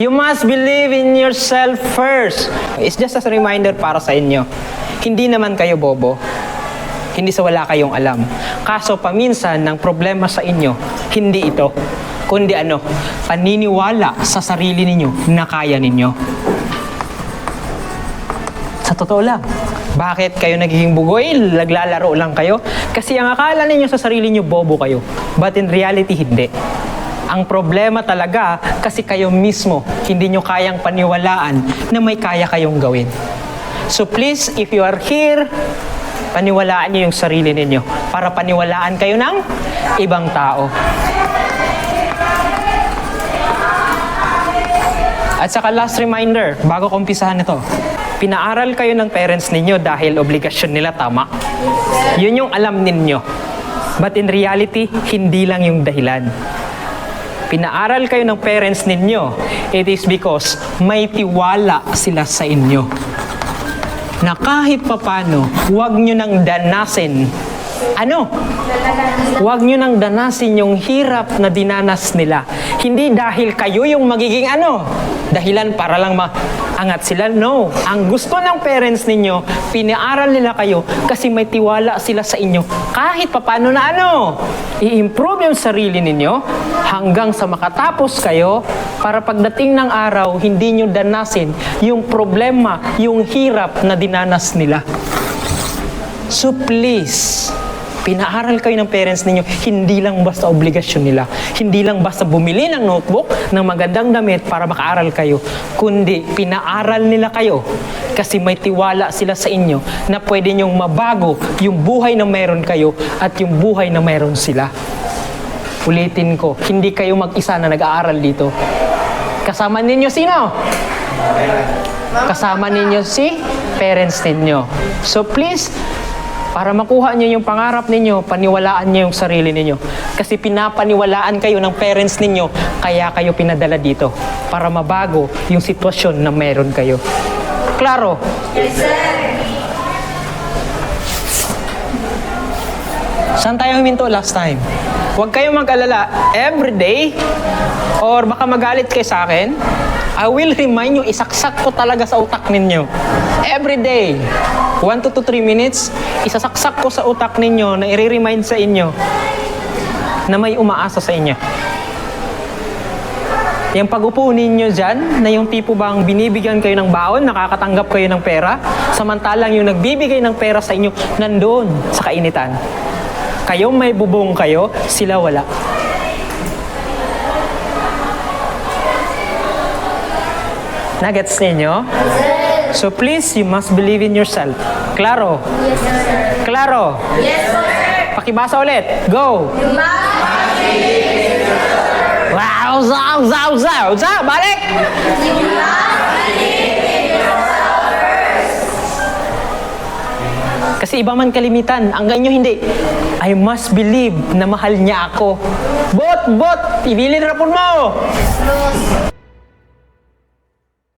You must believe in yourself first. It's just as a reminder para sa inyo. Hindi naman kayo bobo. Hindi sa wala kayong alam. Kaso paminsan ng problema sa inyo, hindi ito. Kundi paniniwala sa sarili ninyo na kaya ninyo. Sa totoo lang. Bakit kayo nagiging bugoy? Naglalaro lang kayo? Kasi ang akala ninyo sa sarili niyo, bobo kayo. But in reality, hindi. Ang problema talaga, kasi kayo mismo, hindi nyo kayang paniwalaan na may kaya kayong gawin. So please, if you are here, paniwalaan nyo yung sarili ninyo para paniwalaan kayo ng ibang tao. At saka last reminder, bago ko umpisahan ito, pinaaral kayo ng parents ninyo dahil obligasyon nila, tama? Yun yung alam ninyo. But in reality, hindi lang yung dahilan. Pinaaral kayo ng parents ninyo, it is because may tiwala sila sa inyo. Na kahit papano, huwag nyo nang danasin. Huwag nyo nang danasin yung hirap na dinanas nila. Hindi dahil kayo yung magiging dahilan para lang maangat sila. No. Ang gusto ng parents ninyo, pinaaral nila kayo kasi may tiwala sila sa inyo. Kahit papano na i-improve yung sarili ninyo hanggang sa makatapos kayo para pagdating ng araw, hindi nyo danasin yung problema, yung hirap na dinanas nila. So please, pinaaral kayo ng parents ninyo, hindi lang basta obligasyon nila. Hindi lang basta bumili ng notebook, ng magandang damit para makaaral kayo. Kundi, pinaaral nila kayo kasi may tiwala sila sa inyo na pwede nyong mabago yung buhay na meron kayo at yung buhay na meron sila. Ulitin ko, hindi kayo mag-isa na nag-aaral dito. Kasama ninyo sino? Kasama ninyo si parents ninyo. So please, para makuha niyo yung pangarap ninyo, paniwalaan niyo yung sarili ninyo. Kasi pinapaniwalaan kayo ng parents ninyo, kaya kayo pinadala dito. Para mabago yung sitwasyon na meron kayo. Klaro? Yes, sir. Saan tayo huminto last time? Huwag kayong mag-alala. Everyday, or baka magalit kayo sa akin, I will remind you, isaksak ko talaga sa utak ninyo. Every day, 1 to 3 minutes, isasaksak ko sa utak ninyo na i-remind sa inyo na may umaasa sa inyo. Yung pag-upo ninyo dyan, na yung tipo bang binibigyan kayo ng baon, nakakatanggap kayo ng pera, samantalang yung nagbibigay ng pera sa inyo, nandoon sa kainitan. Kayo may bubong kayo, sila wala. Nagets ninyo? So please, you must believe in yourself. Klaro? Yes, sir. Klaro? Yes, sir. Pakibasa ulit. Go! You must believe in yourself. Wow! Zaw! Balik! You must believe in yourself first. Kasi iba man kalimitan, ang ganyo hindi. I must believe na mahal niya ako. Bot! Ibilin rapon mo! Yes, boss.